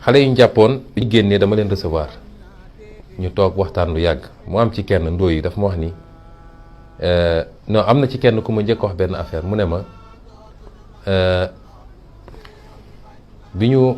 xale yu ñu jàppoon bi ñu génnee dama leen recevoir ñu toog waxtaan lu yàgg mu am ci kenn ndóoy yi daf ma wax ni non am na ci kenn ku ma njëkk wax benn affaire mu ne ma bi ñu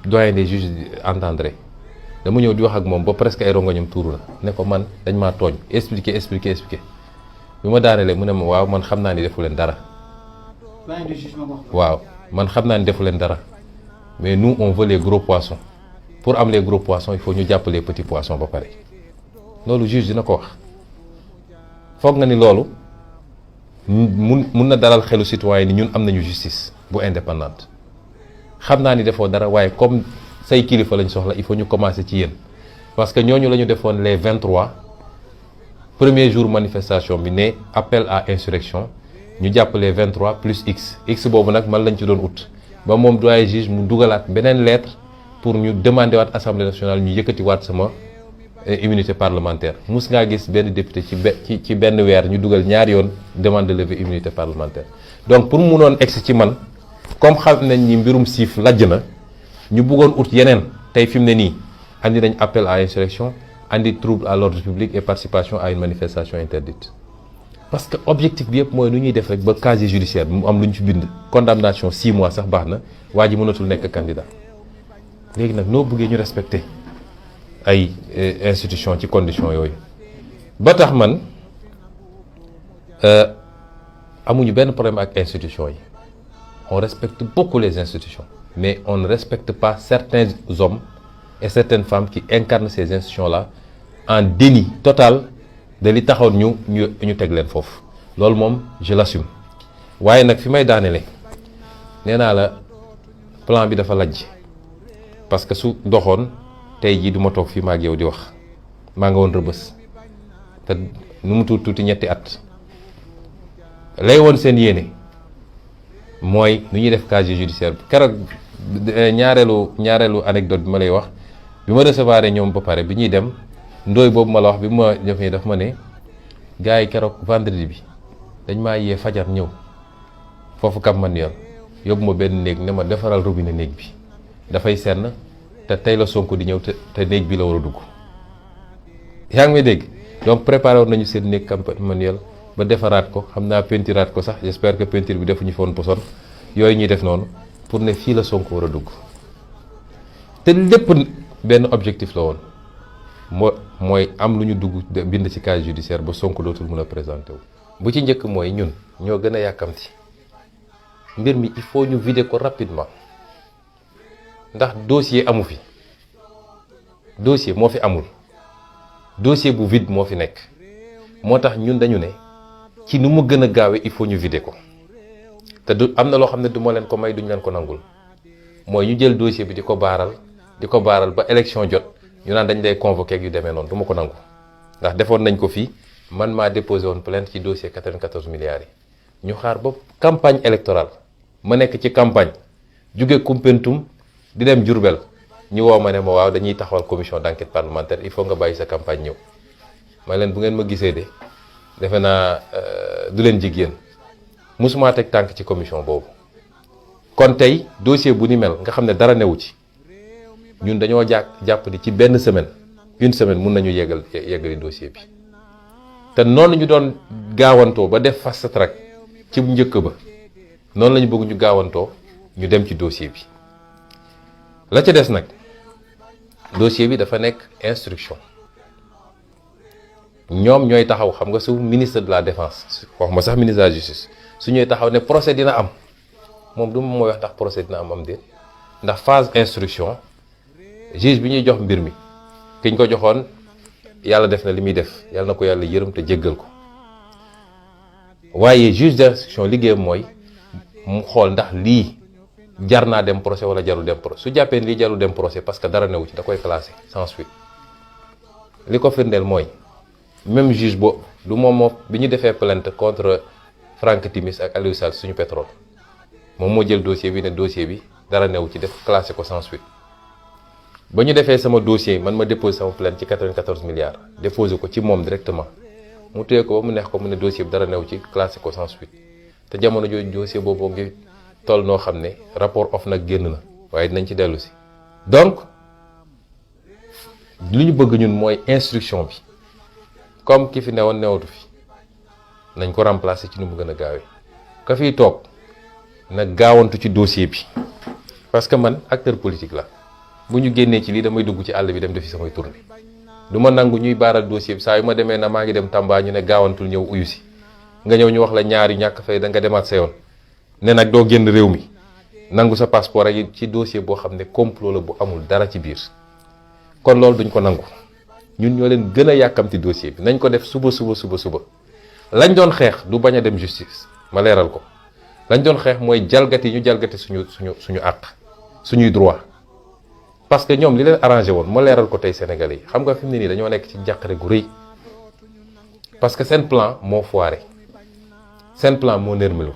doyen des juges entendre dama ñëw di wax ak moom ba presque ay rongoñam tuuru na ne ko man dañ maa tooñ expliquer bi ma daanelee mu ne ma waaw man xam naa ni defu leen dara waaw man xam naa ni defu leen dara mais nous on veut les gros poissons pour am les gros poissons il faut ñu jàpp les petits poissons ba pare loolu juge dina ko wax foog nga ni loolu mun na dalal xelu citoyen ni ñun am nañu justice bu indépendante xam naa ni defoo dara waaye comme say kilifa lañ soxla il faut ñu commencer ci yéen parce que ñooñu la ñu defoon les 23 premier jour manifestation bi ne appel à insurrection ñu jàpp les 23 plus x boobu nag man lañ ci doon ut ba moom doyen juge mu dugalaat beneen lettre pour ñu demander waat assemblée nationale ñu yëkkati waat sama immunité parlementaire mus ngaa gis benn député ci benn weer ñu dugal ñaari yoon demande de lever immunité parlementaire donc pour mu munoon egsi ci man comme xam nañ ni mbirum siif lajj na ñu bëggoon ut yeneen tey fi mu ne nii andi nañ appel à insurrection andi trouble à l'ordre public et participation à une manifestation interdite parce que objectif bi yëpp mooy nu ñuy def rek ba casier judiciaire bi mu am lu ñu ci bind condamnation 6 mois sax baax na waa ji mënatul nekk candidat léegi nag noo bëggee ñu respecter ay institution ci condition yooyu ba tax man amuñu benn problème ak institution yi on respecte beaucoup les institutions mais on ne respecte pas certains hommes et certaines femmes qui incarnent ces institutions-là en déni total de li taxoon ñu teg leen foofu loolu moom je l'assume waaye nag fi may daanele nee naa la plan bi dafa lajj parce que su doxoon tey jii du ma toog fii ma ak yow di wax maa nga woon Rëbës te nu mu tuuti ñetti at lay woon seen yéene mooy nu ñuy def casier judiciaire bi keroog ñaareelu anecdote bi ma lay wax bi ma recevoir ñoom ba pare bi ñuy dem ndooy boobu ma la wax bi ma defee daf ma ne gars yi keroog vendredi bi dañ maa yee fajar ñëw foofu Cap Manuel yóbbu ma benn néeg ne ma defaral robinet néeg bi dafay senn te tey la Sonko di ñëw te néeg bi la war a dugg yaa ngi may dégg donc préparé woon nañu seen néeg Cap Manuel ba defaraat ko xam naa peinturaat ko sax j'espère que peinture bi defuñu fa woon poson yooyu ñuy def noonu pour ne fii la Sonko war a dugg te lépp benn objectif la woon mooy am lu ñu dugg bind ci casier judiciaire ba Sonko dootul mën a présenté wu. bu ci njëkk mooy ñun ñoo gën a yàkkamti mbir mi il faut ñu vider ko rapidement ndax dossier amu fi dossier moo fi amul dossier bu vide moo fi nekk moo tax ñun dañu ne ci nu mu gën a gaawee il faut ñu vider ko te du am na loo xam ne du ma leen ko may duñ leen ko nangul mooy ñu jël dossier bi di ko baaral ba élection jot ñu naan dañ lay convoqué ak yu demee noonu du ma ko nangu ndax defoon nañ ko fii man maa déposé woon plainte ci dossier 94 milliards yi ñu xaar ba campagne électorale ma nekk ci campagne jóge Koumpentoum di dem Diourbel ñu woo ma ne ma waaw dañuy taxawal commission d'enquête parlementaire il faut nga bàyyi sa campagne ñëw may leen bu ngeen ma gisee de defe naa du leen jigéen musuma teg tànk ci commission boobu kon tey dossier bu ni mel nga xam ne dara newu ci ñun dañoo jàpp ni ci benn semaine une semaine mun nañu yeggali dossier bi te noonu ñu doon gaawantoo ba def fast track ci bu njëkk ba noonu la ñu bëgg ñu gaawantoo ñu dem ci dossier bi la ca des nag dossier bi dafa nekk instruction ñoom ñooy taxaw xam nga su ministre de la défense wax ma sax ministre de la justice su ñooy taxaw ne procès dina am moom du mooy wax ndax procès dina am déet ndax phase instruction juge bi ñuy jox mbir mi ki ñu ko joxoon yàlla def na li muy def yàlla na ko yàlla yërëm te jéggal ko waaye juge d'instruction liggéeyam mooy mu xool ndax lii jar naa dem procès wala jarul dem procès su jàppee lii jarul dem procès parce que dara newu ci da koy classé sans suite li ko firndeel mooy même juge boobu du moom moo bi ñu defee plainte contre Franck Timis ak Aliou Sall suñu pétrole moom moo jël dossier bi ne dossier bi dara newu ci def classé ko sans suite ba ñu defee sama dossier man ma déposé sama plainte ci 94 milliards déposé ko ci moom directement mu téye ko ba mu neex ko mu ne dossier bi dara newu ci classé ko sans suite te jamono jooju dossier boobu ngi toll noo xam ne rapport OFNAC génn na waaye dinañ ci dellu si donc li ñu bëgg ñun mooy instruction bi comme ki fi newoon newatu fi nañ ko remplacer ci nu mu gën a gaawee ka fiy toog na gaawantu ci dossier bi parce que man acteur politique la bu ñu génnee ci lii damay dugg ci àll bi dem defi samay tournée du ma nangu ñuy baaral dossier bi saa yu ma demee na maa ngi dem Tamba ñu ne gaawantul ñëw uyu si nga ñëw ñu wax la ñaari ñàkk fay da nga demaat sa yoon ne nag doo génn réew mi nangu sa passeport ak ci dossier boo xam ne complot la bu amul dara ci biir kon loolu duñ ko nangu ñun ñoo leen gën a yàkkamti dossier bi nañ ko def suba lañ doon xeex du bañ a dem justice ma leeral ko lañ doon xeex mooy jalgati ñu jalgati suñu àq suñuy droit parce que ñoom li leen arrangé woon ma leeral ko tey Sénégalais yi xam nga fi mu ne nii dañoo nekk ci njàqare gu rëy parce que seen plan moo foiré seen plan moo nërmelu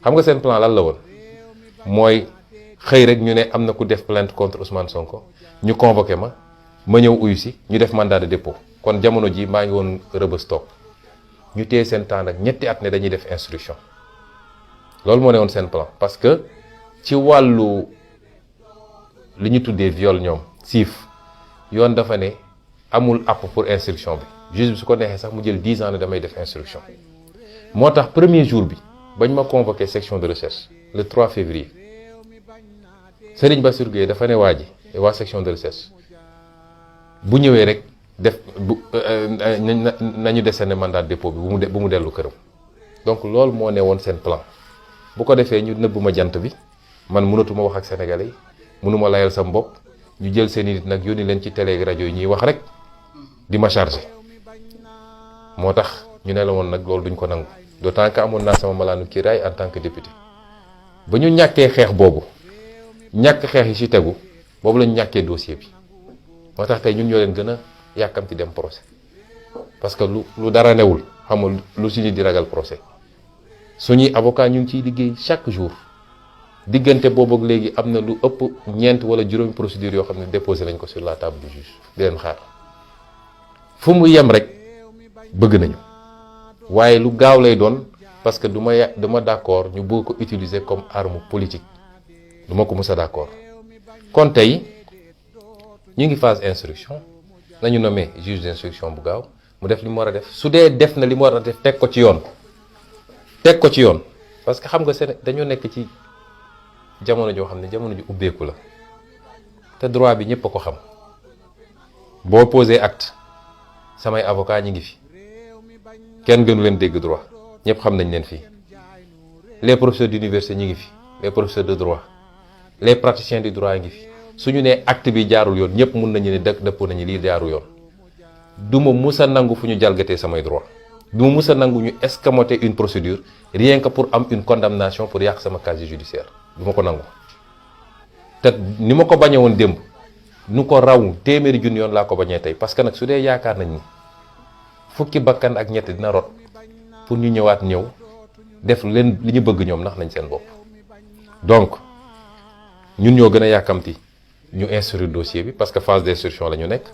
xam nga seen plan lan la woon mooy xëy rek ñu ne am na ku def plainte contre Ousmane Sonko ñu convoqué ma ñëw uyu si ñu def mandat de dépôt kon jamono ji maa ngi woon Rebeuss toog ñu téye seen temps nag ñetti at ne dañuy def instruction loolu moo ne woon seen plan parce que ci wàllu li ñu tuddee viol ñoom siif yoon dafa ne amul app pour instruction bi juge bi su ko neexee sax mu jël 10 ans ne damay def instruction moo tax premier jour bi bañ ma convoqué section de recherche le 3 février Serigne Bassirou Gueye dafa ne waa section de recherche bu ñëwee rek def nañu décerner mandat de dépôt bi bu mu dellu këram donc loolu moo ne woon seen plan bu ko defee ñu nëbb ma jant bi man mënatuma wax ak sénégalais yi mënuma layal sa bopp ñu jël seen nit nag yónni leen ci télé rajo yi ñuy wax rek di ma chargé moo tax ñu ne la woon nag loolu duñ ko nangu d'autant que amoon naa sama malaanu kiiraay en tant que député ba ñu ñàkkee xeex boobu ñàkk xeex yi ci tegu boobu lañu ñàkkee dossier bi moo tax tey ñun ñoo leen gën a yàkkamti dem procès parce que lu dara newul xamul lu suñu di ragal procès suñuy avocat ñu ngi ciy liggéey chaque jour diggante boobu ak léegi am na lu ëpp ñeent wala juróomi procédure yoo xam ne déposé nañ ko sur la table du juge di leen xaar fu mu yem rek bëgg nañu waaye lu gaaw lay doon parce que duma d'accord ñu bëgg ko utiliser comme arme politique duma ko mës a d'accord kon tey ñu ngi phase instruction nañu nommé juge d'instruction bu gaaw mu def li mu war a def su dee def na li mu war a def teg ko ci yoon parce que xam nga dañoo nekk ci jamono joo xam ne jamono ju ubbeeku la te droit bi ñëpp a ko xam boo posé acte samay avocat ñi ngi fi kenn gënu leen dégg droit ñëpp xam nañ leen fii les professeurs d'université ñi ngi fi les professeurs de droit les praticiens du droit ngi fi suñu nee acte bi jaarul yoon ñëpp mun nañu ne dëppoo nañu lii jaarul yoon du ma mus a nangu fu ñu jalgatee samay droit du ma mus a nangu ñu escamoter une procédure rien que pour am une condamnation pour yàq sama casier judiciaire du ma ko nangu te ni ma ko bañee woon démb nu ko raw téeméeri junni yoon laa ko bañee tey parce que nag su dee yaakaar nañ ni fukki bakkan ak ñett dina rot pour ñu ñëwaat ñëw def leen li ñu bëgg ñoom ndax nañ seen bopp donc ñun ñoo gën a yàkkamti ñu instruire dossier bi parce que phase d'instruction la ñu nekk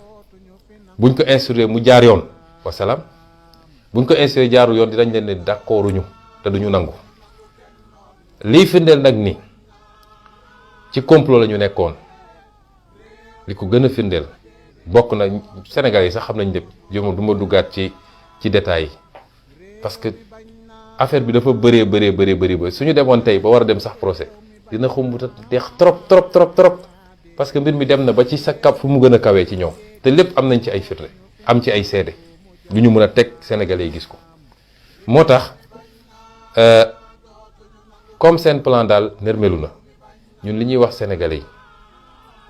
buñ ko instruire mu jaar yoon wasalaam buñ ko instruire jaarul yoon dinañ leen ne d'accorduñu te duñu nangu lii firndeel nag ni ci complot la ñu nekkoon li ko gën a firndeel bokk na Sénégal yi sax xam nañ lépp du ma duggaat ci détails yi parce que affaire bi dafa bëree ba suñu demoon tey ba war a dem sax procès dina xumbuta deex trop parce que mbir mi dem na ba ci sa kap fu mu gën a kawee ci ñoom te lépp am nañ ci ay firnde am ci ay seede lu ñu mën a teg Sénégalais yi gis ko moo tax comme seen plan daal nërmelu na ñun li ñuy wax Sénégalais yi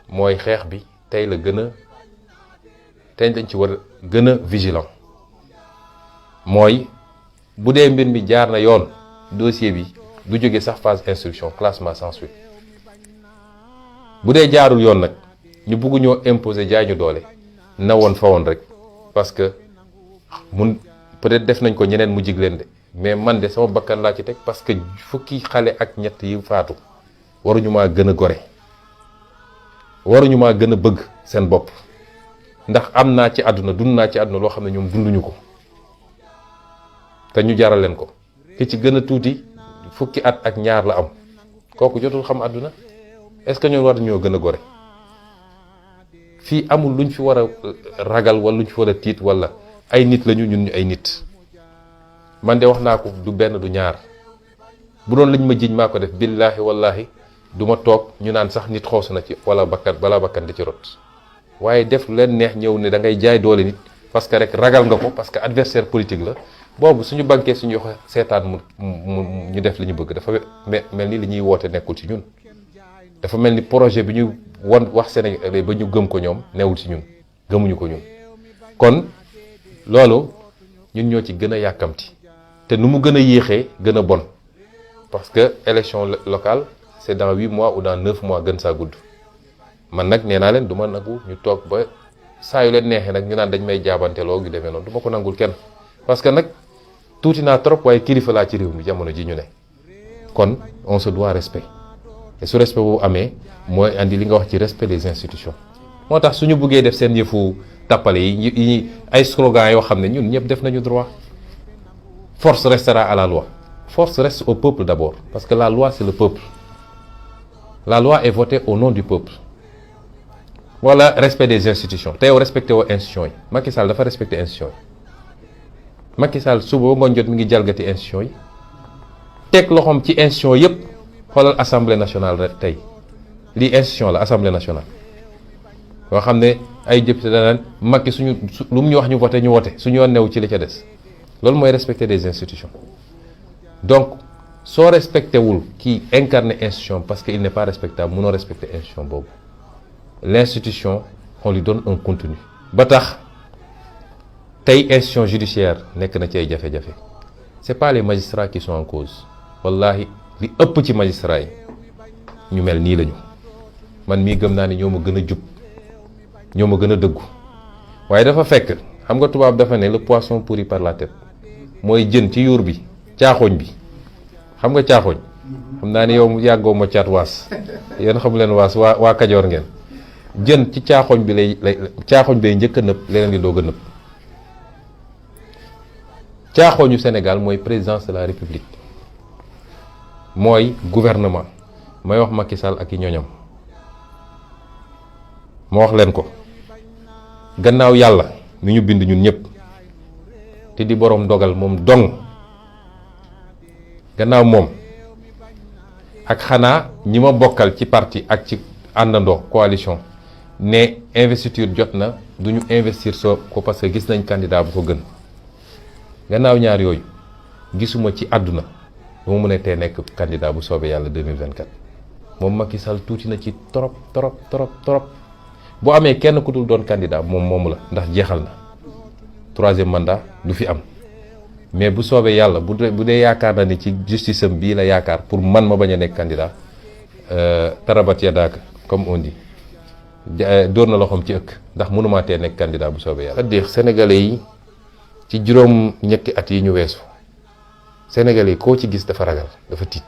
mooy xeex bi tey dañ ci war a gën a vigilant mooy bu dee mbir mi jaar na yoon dossier bi du jóge sax phase instruction classement sans suite bu dee jaarul yoon nag ñu bugg ñoo imposer jaay ñu doole na woon fa woon rek parce que peut-être def nañ ko ñeneen mu jig leen de mais man de sama bakkan laa ci teg parce que fukki xale ak ñett yi faatu waruñu maa gën a gore waruñu maa gën a bëgg seen bopp ndax am naa ci àdduna dund naa ci àdduna loo xam ne ñoom dunduñu ko te ñu jaral leen ko ki ci gën a tuuti fukki at ak ñaar la am kooku jotul xam àdduna est-ce que ñoo war ñoo gën a gore fii amul luñ fi war a ragal wala luñ fi war a tiit wala ay nit lañu ñun ñu ay nit man de wax naa ko du benn du ñaar bu doon lañ ma jiñ maa ko def billaahi wallaahi du ma toog ñu naan sax nit xoosu na ci wala bakkan balaa bakkan di ci rot waaye def lu leen neex ñëw ne da ngay jaay doole nit parce que rek ragal nga ko parce que adversaire politique la boobu suñu banquee suñu yoxo seetaan mu ñu def li ñu bëgg dafa mel ni li ñuy woote nekkul ci ñun dafa mel ni projet bi ñu wax Sénégalais ba ñu gëm ko ñoom newul ci ñun gëmuñu ko ñun kon loolu ñun ñoo ci gën a yàkkamti te nu mu gën a yéexee gën a bon parce que élection locale c'est dans 8 mois ou dans 9 mois gën saa gudd man nag nee naa leen du ma nangu ñu toog ba saa yu leen neexee nag ñu naan dañ may jaabanteloo yu demee noonu du ma ko nangul kenn parce que nag tuuti naa trop waaye kilifa laa ci réew mi jamono ji ñu ne kon on se doit respect et su respect boobu amee mooy andi li nga wax ci respect des institutions moo tax suñu buggee def seen yëfu tappale yi ay slogan yoo xam ne ñun ñëpp def nañu droit force restera à la loi force reste au peuple d'abord parce que la loi c'est le peuple la loi est votée au nom du peuple wala respect des institutions te yow respecté woo institutions yi Macky Sall dafa respecté institutions yi Macky Sall suba ba ngoon jot mi ngi jalgati institutions yi teg loxoom ci institutions yëpp xoolal assemblée nationale rek tey lii institution la assemblée nationale yoo xam ne ay député danaan Macky suñu lu mu ñu wax ñu voté ñu voté suñu yoon new ci li ca des loolu mooy respecter des institutions donc soo respecté wul kii incarne institution parce que il n'est pas respectable mënoo respecter institution boobu l'institution on lui donne un contenu ba tax tey institution judiciaire nekk na ci ay jafe-jafe c'est pas les magistrats qui sont en cause wallahi li ëpp ci magistrats yi ñu mel nii lañu man mii gëm naa ni ñoo ma gën a jub ñoo ma gën a dëggu waaye dafa fekk xam nga tubaab dafa ne le poisson pourrit par la tête mooy jën ci yuur bi caaxooñ bi xam nga caaxooñ xam naa ni yow yàggoo ma caat waas yéen xamu leen waas waa Kajoor ngeen jën ci caaxooñ bi lay caaxooñ bay njëkk a nëb leneen li doog a nëb caaxooñu Sénégal mooy présidence de la République mooy gouvernement may wax Macky Sall ak i ñoñam ma wax leen ko gannaaw yàlla mi ñu bind ñun ñëpp te di boroom dogal moom dong gannaaw moom ak xanaa ñi ma bokkal ci parti ak ci àndandoo coalition ne investiture jot na du ñu investir soo ko parce que gis nañ candidat bu ko gën gannaaw ñaar yooyu gisuma ci àdduna bu ma mënee tee nekk candidat bu soobee yàlla 2024 moom Macky Sall tuuti na ci trop bu amee kenn ku dul doon candidat moomu la ndax jeexal na 3e mandat du fi am mais bu soobee yàlla bu dee yaakaar na ni ci justice am bii la yaakaar pour man ma bañ a nekk candidat tarabat yadaaka comme on dit dóor na loxoom ci ëkk ndax mënumaa tee nekk candidat bu soobee yàlla. c'est-à-dire sénégalais yi ci juróom ñetti at yi ñu weesu sénégalais yi koo ci gis dafa ragal dafa tiit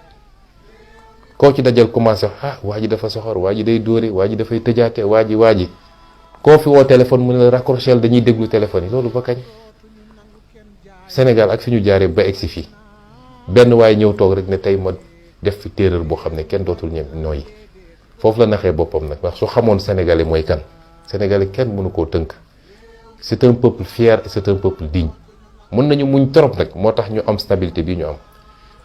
koo ci dajal commencé waa ji dafa soxor waa ji day dóore waa ji dafay tëjaate waa ji koo fi woo téléphone mu ne la raccrocher dañuy déglu téléphone yi loolu ba kañ Sénégal ak fi ñu jaaree ba egsi fii benn waaye ñëw toog rek ne tey ma def fi terreur boo xam ne kenn dootul nooyi foofu la naxee boppam nag ndax su xamoon sénégalais mooy kan sénégalais kenn mënu koo tënk c'est un peuple fier et c'est un peuple digne mën nañu muñ trop nag moo tax ñu am stabilité bii ñu am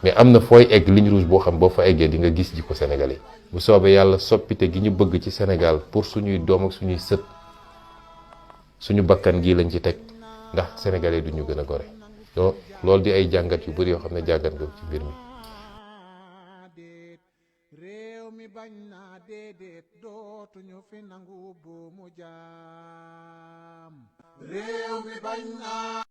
mais am na fooy egg ligne rouge boo xam boo fa eggee di nga gis ji ko sénégalais bu soobee yàlla soppite gi ñu bëgg ci Sénégal pour suñuy doom ak suñuy sët suñu bakkan gii lañ ci teg ndax sénégalais du ñu gën a gore donc loolu di ay jàngat yu bari yoo xam ne jàngat nga ci mbir mi. réew mi bañ naa déedéet dootuñu fi nangu bu mu jaam réew mi bañ naa